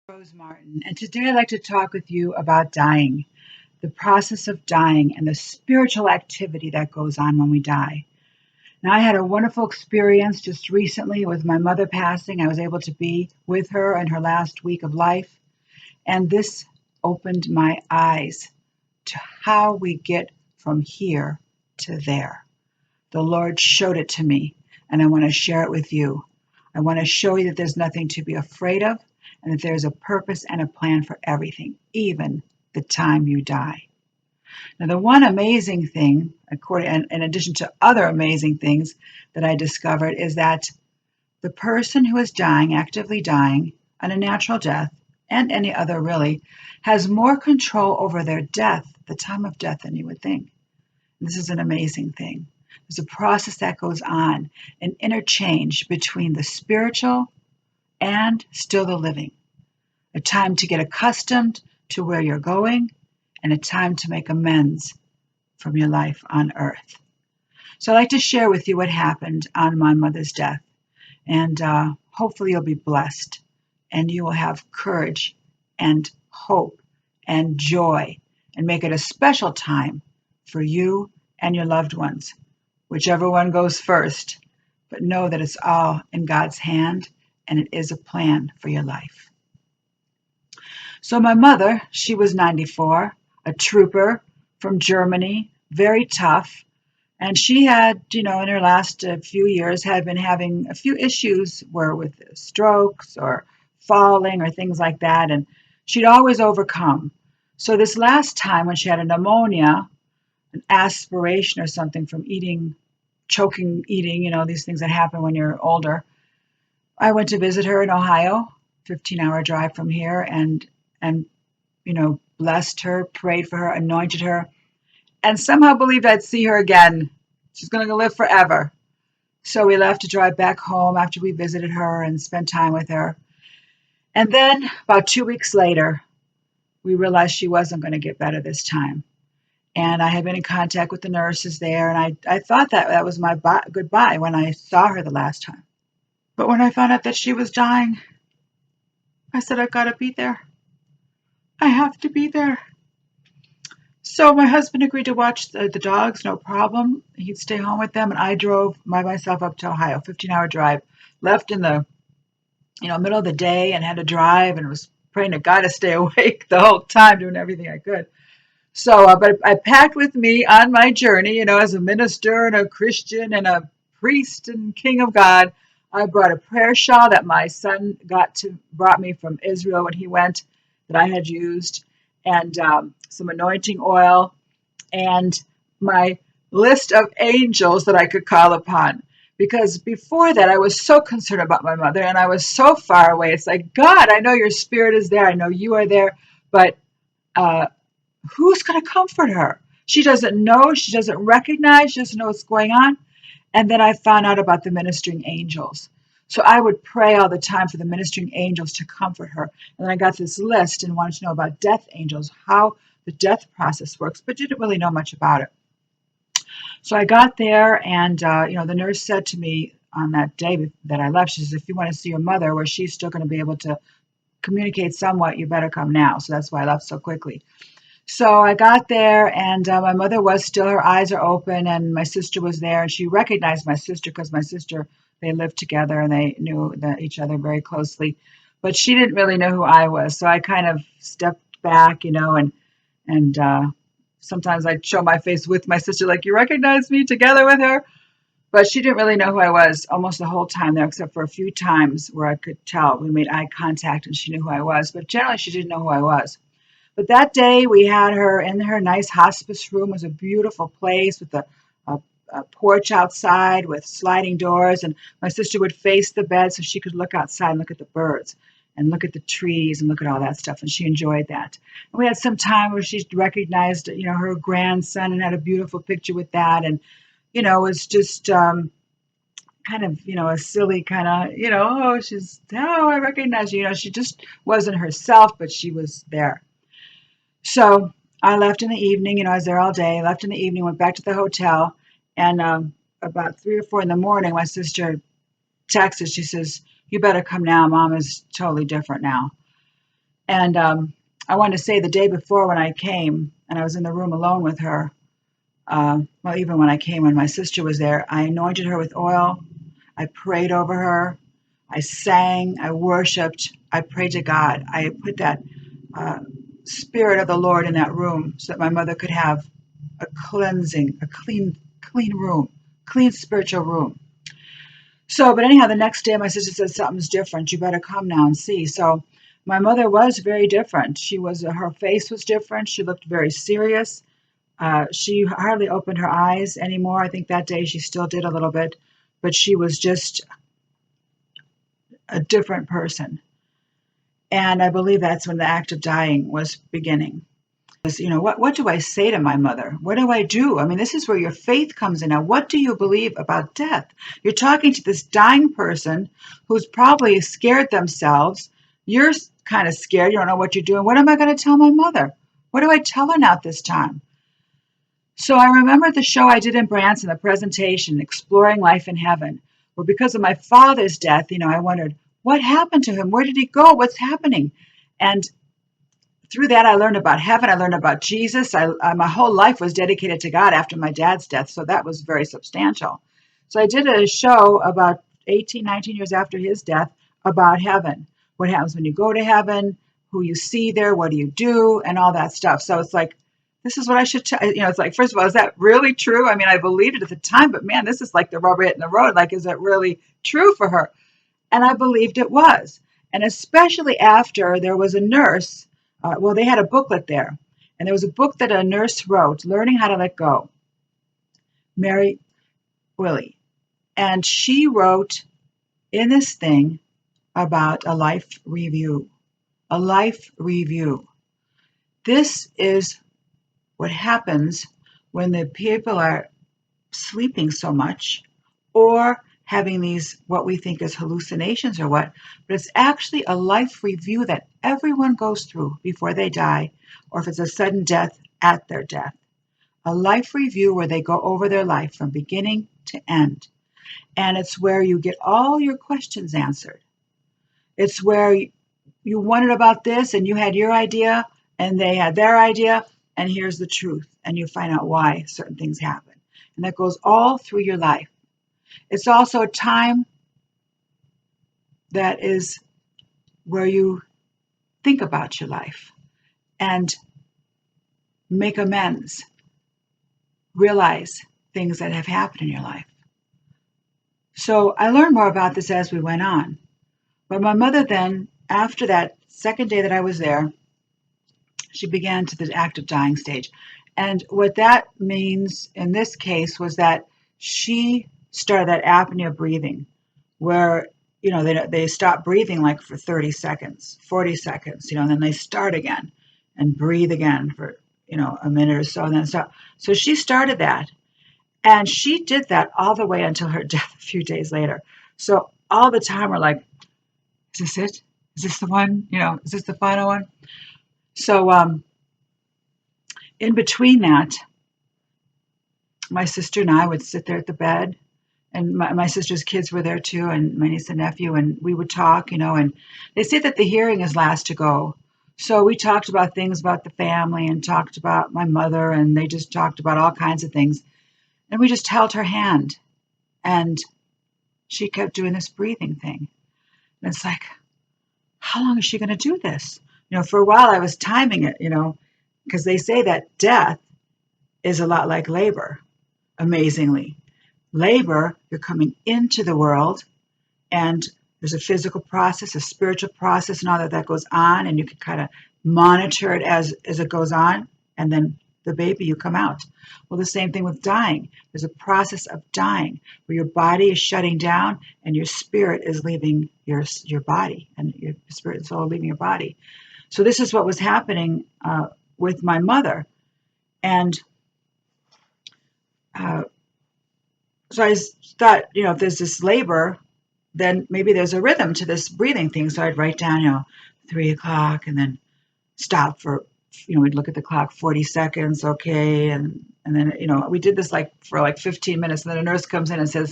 Rose Martin, and today I'd like to talk with you about dying, the process of dying, and the spiritual activity that goes on when we die. Now, I had a wonderful experience just recently with my mother passing. I was able to be with her in her last week of life, and this opened my eyes to how we get from here to there. The Lord showed it to me, and I want to share it with you. I want to show you that there's nothing to be afraid of and that there's a purpose and a plan for everything, even the time you die. Now, the one amazing thing, in addition to other amazing things that I discovered, is that the person who is dying, actively dying, on a natural death, and any other really, has more control over their death, the time of death, than you would think. This is an amazing thing. There's a process that goes on, an interchange between the spiritual and still the living. A time to get accustomed to where you're going, and a time to make amends from your life on earth. So I'd like to share with you what happened on my mother's death, and hopefully you'll be blessed, and you will have courage and hope and joy, and make it a special time for you and your loved ones, whichever one goes first. But know that it's all in God's hand, and it is a plan for your life. So my mother, she was 94, a trooper from Germany, very tough. And she had, in her last few years, had been having a few issues with strokes or falling or things like that. And she'd always overcome. So this last time when she had a pneumonia, an aspiration or something from choking eating, these things that happen when you're older, I went to visit her in Ohio, 15-hour drive from here, and blessed her, prayed for her, anointed her, and somehow believed I'd see her again. She's going to live forever. So we left to drive back home after we visited her and spent time with her. And then about 2 weeks later, we realized she wasn't going to get better this time. And I had been in contact with the nurses there, and I thought that was my goodbye when I saw her the last time. But when I found out that she was dying, I said, I've got to be there. I have to be there. So my husband agreed to watch the dogs, no problem. He'd stay home with them, and I drove myself up to Ohio, 15-hour drive. Left in the middle of the day and had to drive, and was praying to God to stay awake the whole time, doing everything I could. So, but I packed with me on my journey, as a minister and a Christian and a priest and king of God. I brought a prayer shawl that my son brought me from Israel when he went, that I had used, and some anointing oil, and my list of angels that I could call upon. Because before that, I was so concerned about my mother, and I was so far away. It's like, God, I know your spirit is there. I know you are there, but who's going to comfort her? She doesn't know. She doesn't recognize. She doesn't know what's going on. And then I found out about the ministering angels. So I would pray all the time for the ministering angels to comfort her. And then I got this list and wanted to know about death angels, how the death process works, but didn't really know much about it. So I got there, and the nurse said to me on that day that I left, she says, if you want to see your mother, where she's still going to be able to communicate somewhat, you better come now. So that's why I left so quickly. So I got there, and my mother was still, her eyes are open, and my sister was there, and she recognized my sister because my sister, they lived together and they knew each other very closely, but she didn't really know who I was. So I kind of stepped back, and sometimes I'd show my face with my sister, like, you recognize me, together with her, but she didn't really know who I was almost the whole time there, except for a few times where I could tell. We made eye contact and she knew who I was, but generally she didn't know who I was. But that day we had her in her nice hospice room. It was a beautiful place with a porch outside with sliding doors. And my sister would face the bed so she could look outside and look at the birds and look at the trees and look at all that stuff. And she enjoyed that. And we had some time where she recognized, her grandson and had a beautiful picture with that. And, it was just kind of, a silly kind of, I recognize you. She just wasn't herself, but she was there. So I left in the evening, I was there all day, left in the evening, went back to the hotel, and about 3 or 4 in the morning, my sister texted, she says, you better come now, Mom is totally different now. And I wanted to say the day before when I came and I was in the room alone with her, well, even when I came, when my sister was there, I anointed her with oil. I prayed over her. I sang. I worshiped. I prayed to God. I put that uh, Spirit of the Lord in that room so that my mother could have a cleansing, a clean room, clean spiritual room. So, but anyhow, the next day my sister said, something's different. You better come now and see. So my mother was very different. Her face was different. She looked very serious. She hardly opened her eyes anymore. I think that day she still did a little bit, but she was just a different person. And I believe that's when the act of dying was beginning. What do I say to my mother? What do I do? I mean, this is where your faith comes in. Now, what do you believe about death? You're talking to this dying person who's probably scared themselves. You're kind of scared. You don't know what you're doing. What am I going to tell my mother? What do I tell her now at this time? So I remember the show I did in Branson, the presentation, Exploring Life in Heaven, where because of my father's death, I wondered, what happened to him? Where did he go? What's happening? And through that, I learned about heaven. I learned about Jesus. My whole life was dedicated to God after my dad's death, so that was very substantial. So I did a show about 18, 19 years after his death about heaven. What happens when you go to heaven, who you see there, what do you do, and all that stuff. So it's like, this is what I should tell. It's like, first of all, is that really true? I mean, I believed it at the time, but man, this is like the rubber hitting the road. Like, is it really true for her? And I believed it was. And especially after there was a nurse, they had a booklet there. And there was a book that a nurse wrote, Learning How to Let Go, Mary Willie. And she wrote in this thing about a life review. A life review. This is what happens when the people are sleeping so much or having these what we think is hallucinations or what, but it's actually a life review that everyone goes through before they die, or if it's a sudden death, at their death. A life review where they go over their life from beginning to end. And it's where you get all your questions answered. It's where you wondered about this and you had your idea and they had their idea, and here's the truth, and you find out why certain things happen. And that goes all through your life. It's also a time that is where you think about your life and make amends, realize things that have happened in your life. So I learned more about this as we went on. But my mother then, after that second day that I was there, she began to the active dying stage. And what that means in this case was that she started that apnea breathing where, they stop breathing like for 30 seconds, 40 seconds, and then they start again and breathe again for, a minute or so and then stop. So she started that. And she did that all the way until her death a few days later. So all the time we're like, is this it? Is this the one? Is this the final one? So in between that, my sister and I would sit there at the bed, and my sister's kids were there too, and my niece and nephew, and we would talk, and they say that the hearing is last to go. So we talked about things about the family and talked about my mother, and they just talked about all kinds of things. And we just held her hand, and she kept doing this breathing thing. And it's like, how long is she going to do this? For a while I was timing it, because they say that death is a lot like labor, amazingly. Labor, you're coming into the world, and there's a physical process, a spiritual process, and all that goes on, and you can kind of monitor it as it goes on, and then the baby, you come out. Well, the same thing with dying. There's a process of dying where your body is shutting down and your spirit is leaving your body, and your spirit and soul are leaving your body. So this is what was happening with my mother. And so I thought, if there's this labor, then maybe there's a rhythm to this breathing thing. So I'd write down, 3 o'clock, and then stop for, we'd look at the clock, 40 seconds, okay. And then, we did this for 15 minutes. And then a nurse comes in and says,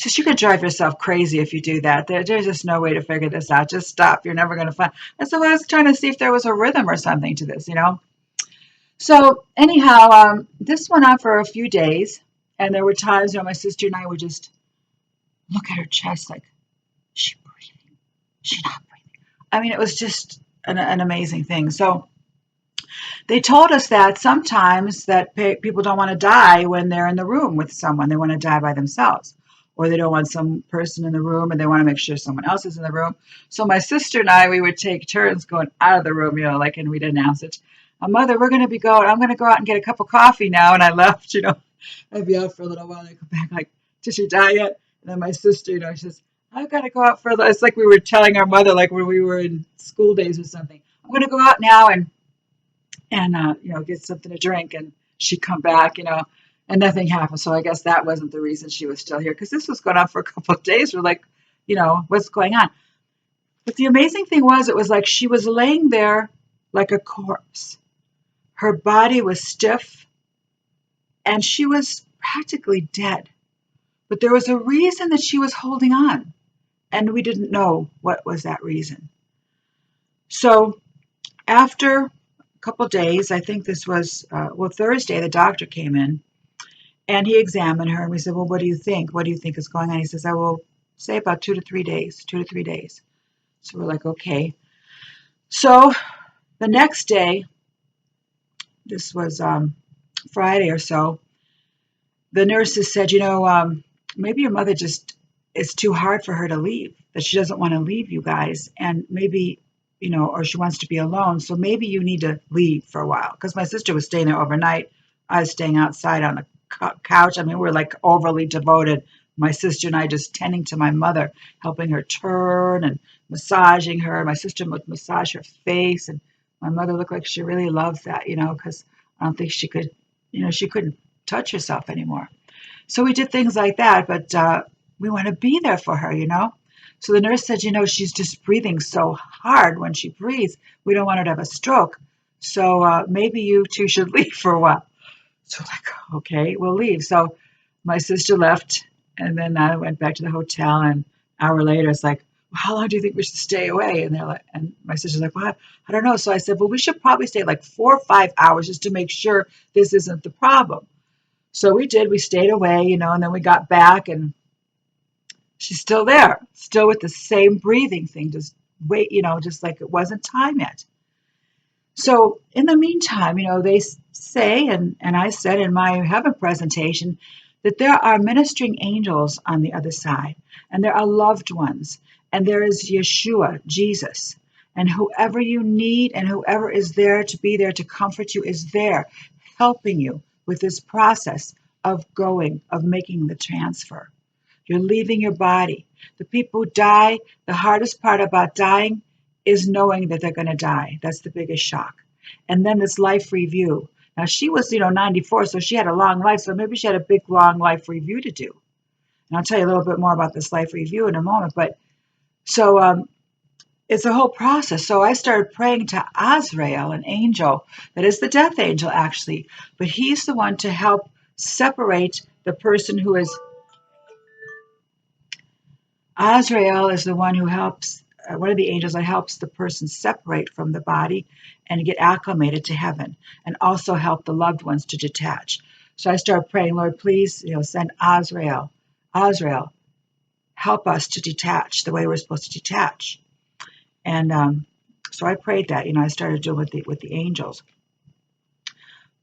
She says, you could drive yourself crazy if you do that. There's just no way to figure this out. Just stop. You're never going to find. And so I was trying to see if there was a rhythm or something to this, you know. So anyhow, this went on for a few days. And there were times, you know, my sister and I would just look at her chest like, is she breathing? She's not breathing. I mean, it was just an amazing thing. So they told us that sometimes that people don't want to die when they're in the room with someone. They want to die by themselves, or they don't want some person in the room, and they want to make sure someone else is in the room. So my sister and I, we would take turns going out of the room, you know, like, and we'd announce it. Mother, we're going to be going. I'm going to go out and get a cup of coffee now. And I left, you know. I'd be out for a little while. I come back like, did she die yet? And then my sister, you know, she says, I've got to go out for a little. It's like we were telling our mother, like when we were in school days or something. I'm going to go out now and you know, get something to drink. And she'd come back, you know, and nothing happened. So I guess that wasn't the reason she was still here, because this was going on for a couple of days. We're like, you know, what's going on? But the amazing thing was, it was like she was laying there like a corpse. Her body was stiff and she was practically dead. But there was a reason that she was holding on, and we didn't know what was that reason. So after a couple of days, I think this was, Thursday, the doctor came in and he examined her, and we said, well, what do you think? What do you think is going on? He says, I will say about 2 to 3 days, 2 to 3 days. So we're like, okay. So the next day, this was Friday or so, the nurses said, you know, maybe your mother just, it's too hard for her to leave, that she doesn't want to leave you guys. And maybe, you know, or she wants to be alone. So maybe you need to leave for a while. Because my sister was staying there overnight. I was staying outside on the couch. I mean, we're like overly devoted. My sister and I just tending to my mother, helping her turn and massaging her. My sister would massage her face. And my mother looked like she really loves that, you know, because I don't think she could, you know, she couldn't touch herself anymore. So we did things like that, but we want to be there for her, you know. So the nurse said, you know, she's just breathing so hard when she breathes. We don't want her to have a stroke. So maybe you two should leave for a while. So like, okay, we'll leave. So my sister left, and then I went back to the hotel, and an hour later, it's like, well, how long do you think we should stay away? And they're like, and my sister's like, well, I don't know. So I said, well, we should probably stay like 4 or 5 hours just to make sure this isn't the problem. So we did. We stayed away, you know, and then we got back, and she's still there, still with the same breathing thing, just wait, you know, just like it wasn't time yet. So in the meantime, you know, they say, and I said in my heaven presentation, that there are ministering angels on the other side, and there are loved ones, and there is Yeshua, Jesus, and whoever you need and whoever is there to be there to comfort you is there, helping you with this process of going, of making the transfer. You're leaving your body. The people who die, the hardest part about dying is knowing that they're going to die. That's the biggest shock. And then this life review. Now, she was, you know, 94, so she had a long life, so maybe she had a big, long life review to do. And I'll tell you a little bit more about this life review in a moment. But so it's a whole process. So I started praying to Azrael, an angel that is the death angel, actually. But he's the one to help separate the person who is. Azrael is the one who helps, one of the angels that helps the person separate from the body and get acclimated to heaven, and also help the loved ones to detach. So I started praying, Lord, please, you know, send Azrael. Azrael, help us to detach the way we're supposed to detach. And so I prayed that, you know, I started doing with the angels.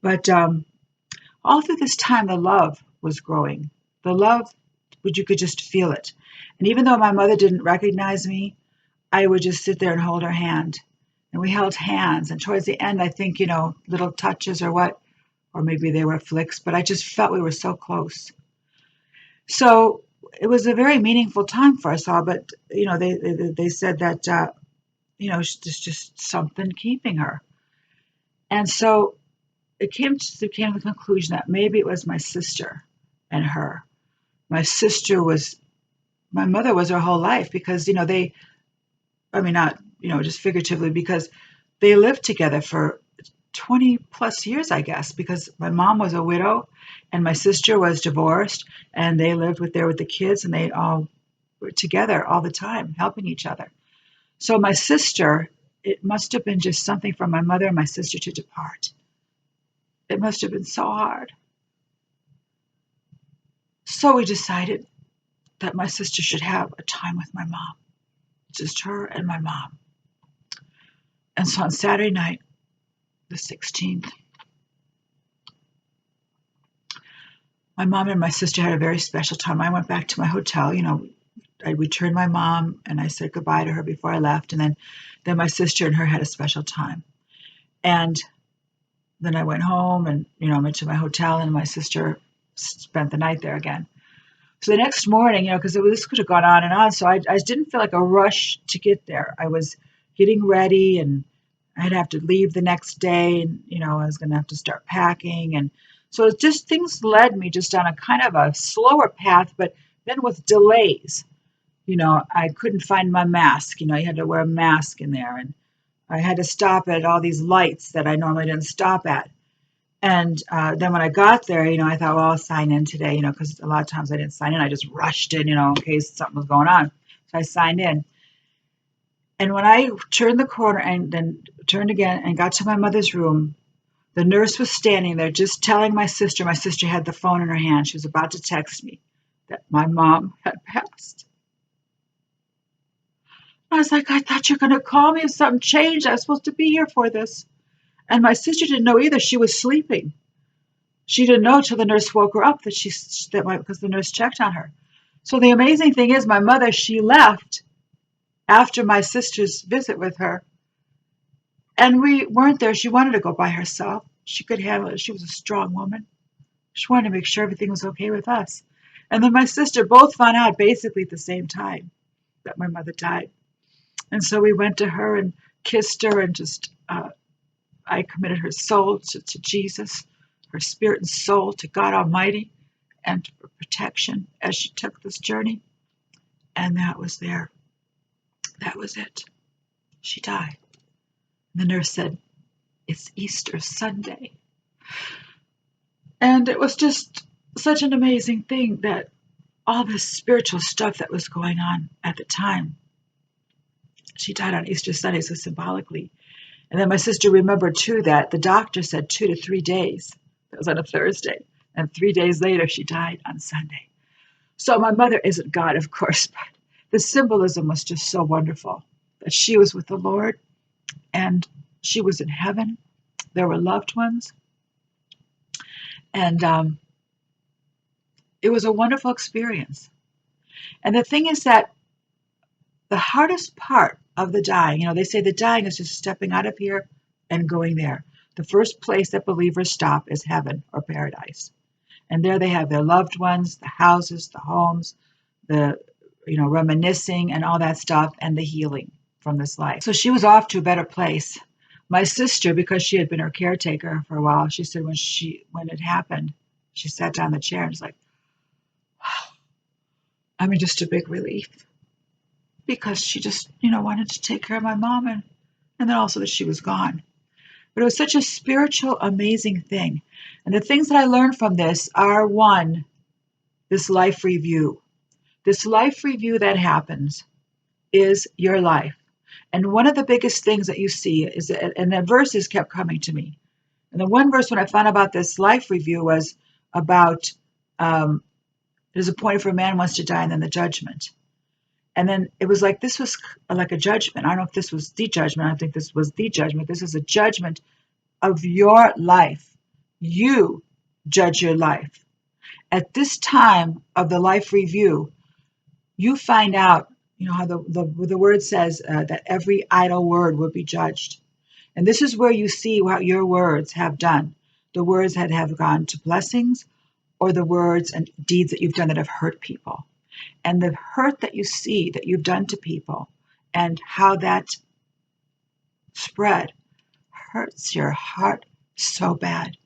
But all through this time, the love was growing. The love, but you could just feel it. And even though my mother didn't recognize me, I would just sit there and hold her hand. And we held hands. And towards the end, I think, you know, little touches or what, or maybe they were flicks, but I just felt we were so close. So it was a very meaningful time for us all. But, you know, they said that, you know, there's just something keeping her. And so it came to the conclusion that maybe it was my sister and her. My sister was, my mother was her whole life, because, you know, not, you know, just figuratively, because they lived together for 20 plus years, I guess, because my mom was a widow and my sister was divorced, and they lived there with the kids, and they all were together all the time, helping each other. So my sister, it must have been just something from my mother and my sister to depart. It must have been so hard. So we decided that my sister should have a time with my mom, just her and my mom. And so on Saturday night, the 16th, my mom and my sister had a very special time. I went back to my hotel. I returned my mom and I said goodbye to her before I left. And then my sister and her had a special time. And then I went home and, went to my hotel, and my sister spent the night there again. So the next morning, because this could have gone on and on. So I didn't feel like a rush to get there. I was getting ready, and I'd have to leave the next day, and, I was going to have to start packing. And so it just, things led me just on a kind of a slower path, but then with delays. I couldn't find my mask. You had to wear a mask in there, and I had to stop at all these lights that I normally didn't stop at. And then when I got there, I thought, well, I'll sign in today, because a lot of times I didn't sign in. I just rushed in, in case something was going on. So I signed in. And when I turned the corner and then turned again and got to my mother's room, the nurse was standing there just telling my sister had the phone in her hand. She was about to text me that my mom had passed. I was like, I thought you were going to call me if something changed. I was supposed to be here for this. And my sister didn't know either. She was sleeping. She didn't know till the nurse woke her up because the nurse checked on her. So the amazing thing is, my mother, she left after my sister's visit with her. And we weren't there. She wanted to go by herself. She could handle it. She was a strong woman. She wanted to make sure everything was okay with us. And then my sister both found out basically at the same time that my mother died. And so we went to her and kissed her, and just I committed her soul to Jesus, her spirit and soul to God Almighty, and for protection as she took this journey. And that was there. That was it. She died. The nurse said, it's Easter Sunday. And it was just such an amazing thing that all this spiritual stuff that was going on at the time. She died on Easter Sunday, so symbolically. And then my sister remembered, too, that the doctor said 2 to 3 days. That was on a Thursday. And 3 days later, she died on Sunday. So my mother isn't God, of course, but the symbolism was just so wonderful, that she was with the Lord and she was in heaven. There were loved ones. And it was a wonderful experience. And the thing is that the hardest part of the dying, they say the dying is just stepping out of here and going there. The first place that believers stop is heaven or paradise. And there they have their loved ones, the houses, the homes, the, reminiscing and all that stuff, and the healing from this life. So she was off to a better place. My sister, because she had been her caretaker for a while, she said when it happened, she sat down in the chair and was like, wow, just a big relief. Because she just, wanted to take care of my mom, and then also that she was gone. But it was such a spiritual, amazing thing. And the things that I learned from this are, one, this life review. This life review that happens is your life. And one of the biggest things that you see is that, and the verses kept coming to me. And the one verse when I found about this life review was about, it is appointed for a man once to die and then the judgment. And then it was like, this was like a judgment. I don't know if this was the judgment. I don't think this was the judgment. This is a judgment of your life. You judge your life. At this time of the life review, you find out, how the word says that every idle word will be judged. And this is where you see what your words have done. The words that have gone to blessings, or the words and deeds that you've done that have hurt people. And the hurt that you see that you've done to people and how that spread hurts your heart so bad.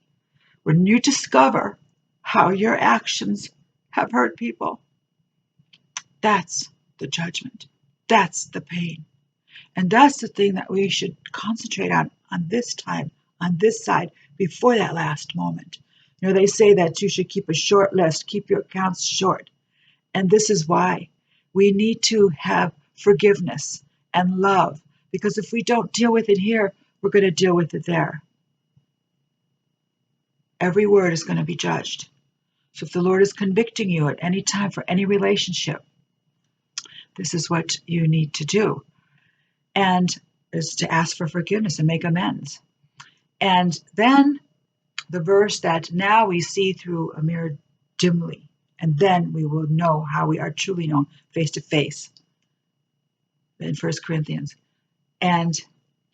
When you discover how your actions have hurt people, that's the judgment. That's the pain. And that's the thing that we should concentrate on this time, on this side before that last moment. They say that you should keep a short list, keep your accounts short. And this is why we need to have forgiveness and love, because if we don't deal with it here, we're going to deal with it there. Every word is going to be judged. So if the Lord is convicting you at any time for any relationship, this is what you need to do. And is to ask for forgiveness and make amends. And then the verse that now we see through a mirror dimly, and then we will know how we are truly known face to face in 1 Corinthians. And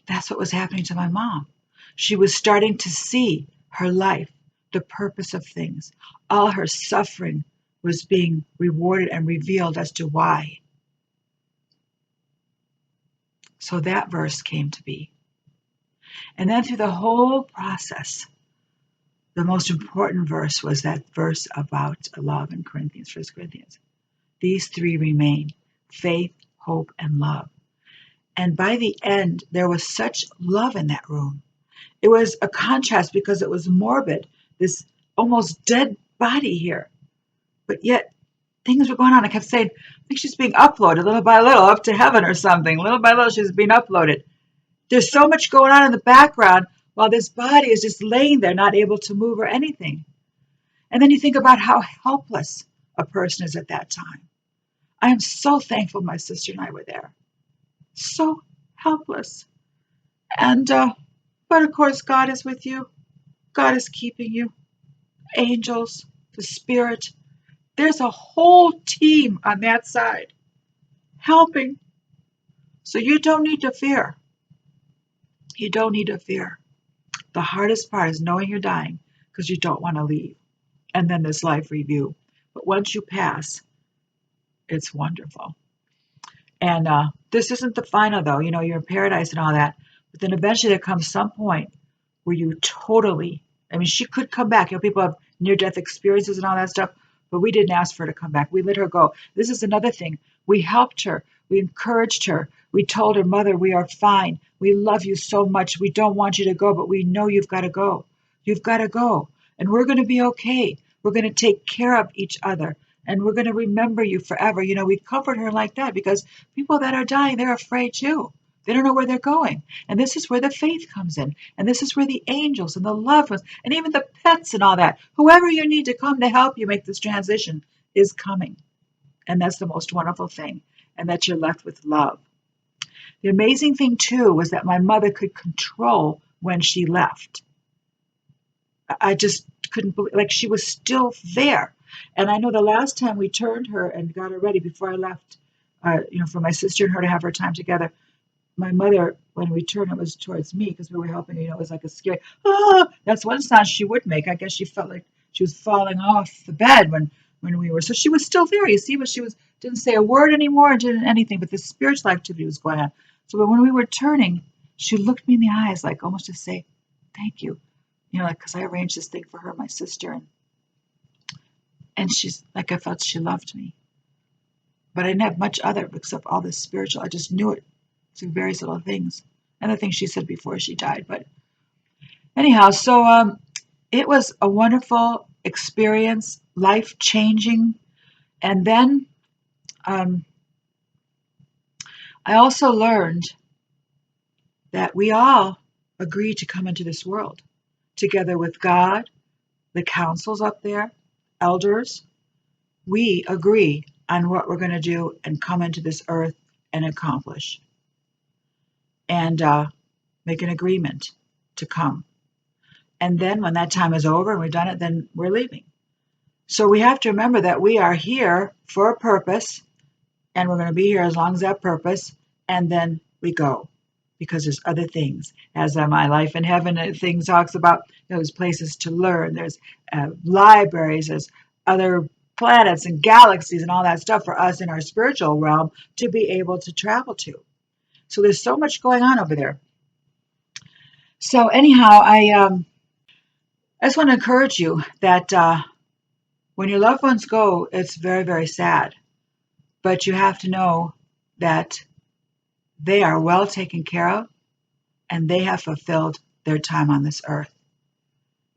that's what was happening to my mom. She was starting to see her life, the purpose of things. All her suffering was being rewarded and revealed as to why. So that verse came to be. And then through the whole process, the most important verse was that verse about love in Corinthians, 1 Corinthians. These three remain: faith, hope, and love. And by the end, there was such love in that room. It was a contrast because it was morbid, this almost dead body here. But yet, things were going on. I kept saying, I think she's being uploaded little by little up to heaven or something. Little by little, she's being uploaded. There's so much going on in the background while this body is just laying there, not able to move or anything. And then you think about how helpless a person is at that time. I am so thankful my sister and I were there. So helpless. And, but of course, God is with you. God is keeping you. Angels, the Spirit. There's a whole team on that side helping. So you don't need to fear. You don't need to fear. The hardest part is knowing you're dying because you don't want to leave. And then this life review. But once you pass, it's wonderful. And this isn't the final, though. You're in paradise and all that. But then eventually there comes some point where you totally, she could come back. People have near-death experiences and all that stuff. But we didn't ask for her to come back. We let her go. This is another thing. We helped her. We encouraged her. We told her, Mother, we are fine. We love you so much. We don't want you to go, but we know you've got to go. You've got to go. And we're going to be okay. We're going to take care of each other. And we're going to remember you forever. We comfort her like that because people that are dying, they're afraid too. They don't know where they're going. And this is where the faith comes in. And this is where the angels and the loved ones and even the pets and all that, whoever you need to come to help you make this transition is coming. And that's the most wonderful thing. And that you're left with love. The amazing thing, too, was that my mother could control when she left. I just couldn't believe, she was still there. And I know the last time we turned her and got her ready before I left, for my sister and her to have her time together, my mother, when we turned, it was towards me because we were helping her, it was like a scary, that's one sound she would make. I guess she felt like she was falling off the bed when we were, so she was still there, you see, but she didn't say a word anymore, didn't anything, but the spiritual activity was going on. So when we were turning, she looked me in the eyes, like almost to say, thank you, because I arranged this thing for her, my sister, and she's like, I felt she loved me. But I didn't have much other except all this spiritual. I just knew it through various little things. And the things she said before she died. But anyhow, so it was a wonderful experience, life-changing. And then I also learned that we all agreed to come into this world together with God, the councils up there, elders. We agree on what we're going to do and come into this earth and accomplish. And make an agreement to come. And then when that time is over and we've done it, then we're leaving. So we have to remember that we are here for a purpose, and we're going to be here as long as that purpose, and then we go. Because there's other things. As My Life in Heaven thing talks about, there's places to learn, there's libraries, there's other planets and galaxies and all that stuff for us in our spiritual realm to be able to travel to. So there's so much going on over there. So anyhow, I just want to encourage you that when your loved ones go, it's very, very sad. But you have to know that they are well taken care of and they have fulfilled their time on this earth.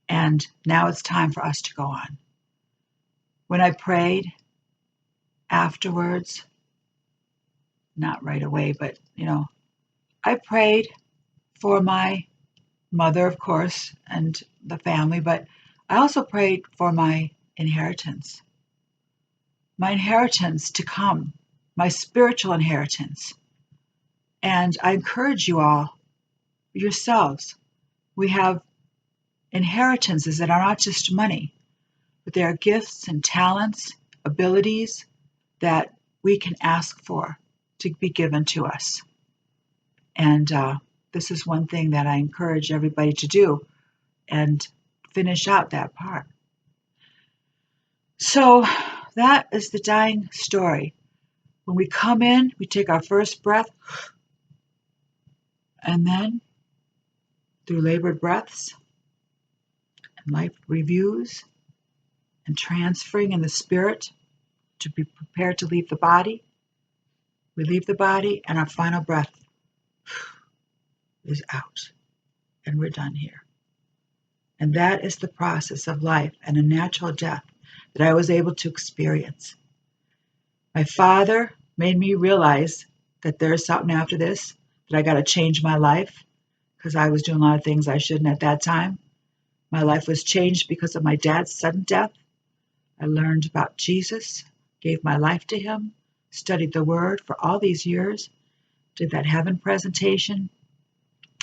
And now it's time for us to go on. When I prayed afterwards, not right away, but I prayed for my mother, of course, and the family, but I also prayed for my inheritance to come, my spiritual inheritance. And I encourage you all, yourselves, we have inheritances that are not just money, but they are gifts and talents, abilities that we can ask for to be given to us. And this is one thing that I encourage everybody to do and finish out that part. So that is the dying story. When we come in, we take our first breath, and then through labored breaths and life reviews and transferring in the spirit to be prepared to leave the body, we leave the body, and our final breath is out, and we're done here. And that is the process of life and a natural death that I was able to experience. My father made me realize that there's something after this, that I got to change my life, because I was doing a lot of things I shouldn't at that time. My life was changed because of my dad's sudden death. I learned about Jesus, gave my life to him, studied the Word for all these years, did that heaven presentation.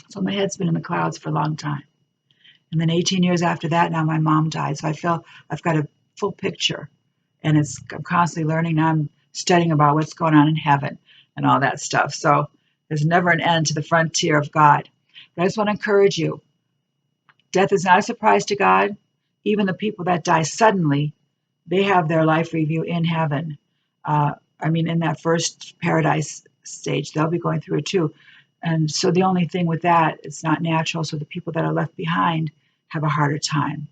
So my head's been in the clouds for a long time. And then 18 years after that, now my mom died. So I feel I've got a full picture. And I'm constantly learning. Now I'm studying about what's going on in heaven and all that stuff. So there's never an end to the frontier of God. But I just want to encourage you. Death is not a surprise to God. Even the people that die suddenly, they have their life review in heaven. In that first paradise stage, they'll be going through it too. And so the only thing with that, it's not natural. So the people that are left behind have a harder time.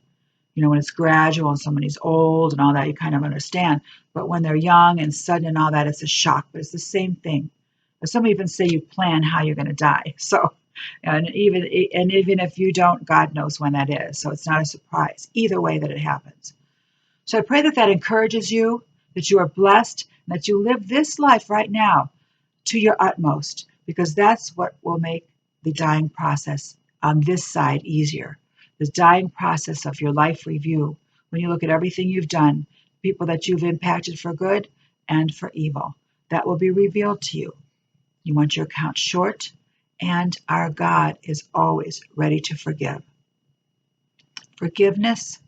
When it's gradual and somebody's old and all that, you kind of understand. But when they're young and sudden and all that, it's a shock. But it's the same thing. Some even say you plan how you're going to die. So, and even if you don't, God knows when that is. So it's not a surprise either way that it happens. So I pray that encourages you, that you are blessed, and that you live this life right now to your utmost, because that's what will make the dying process on this side easier. The dying process of your life review, when you look at everything you've done, people that you've impacted for good and for evil, that will be revealed to you. You want your account short, and our God is always ready to forgive. Forgiveness,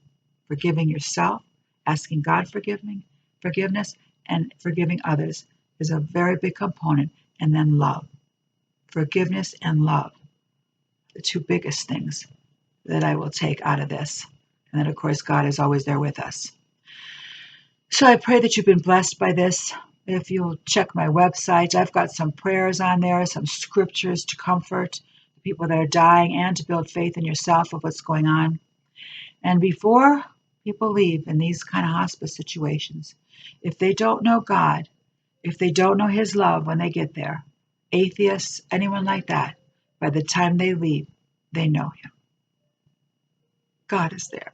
forgiving yourself, asking God forgiveness, and forgiving others is a very big component. And then love. Forgiveness and love, the two biggest things that I will take out of this. And then, of course, God is always there with us. So I pray that you've been blessed by this. If you'll check my website, I've got some prayers on there, some scriptures to comfort the people that are dying and to build faith in yourself of what's going on. And before people leave in these kind of hospice situations, if they don't know God, if they don't know his love when they get there, atheists, anyone like that, by the time they leave, they know him. God is there.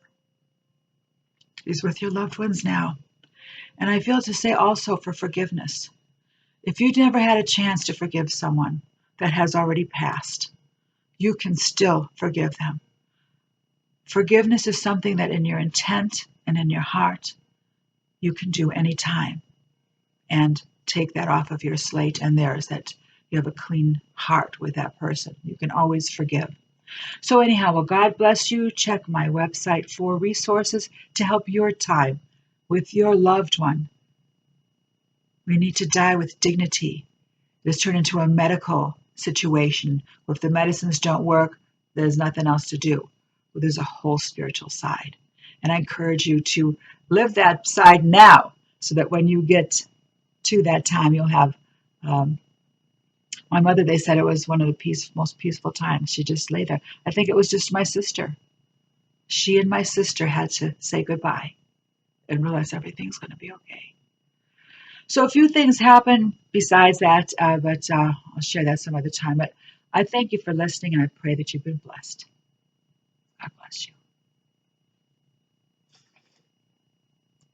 He's with your loved ones now. And I feel to say also for forgiveness. If you've never had a chance to forgive someone that has already passed, you can still forgive them. Forgiveness is something that in your intent and in your heart, you can do anytime. And take that off of your slate and theirs, that you have a clean heart with that person. You can always forgive. So anyhow, well, God bless you. Check my website for resources to help your time with your loved one. We need to die with dignity. This turned into a medical situation where if the medicines don't work, there's nothing else to do. Well, there's a whole spiritual side. And I encourage you to live that side now so that when you get to that time, you'll have, my mother, they said it was one of the most peaceful times. She just lay there. I think it was just my sister. She and my sister had to say goodbye and realize everything's going to be okay. So a few things happen besides that, but I'll share that some other time. But I thank you for listening, and I pray that you've been blessed.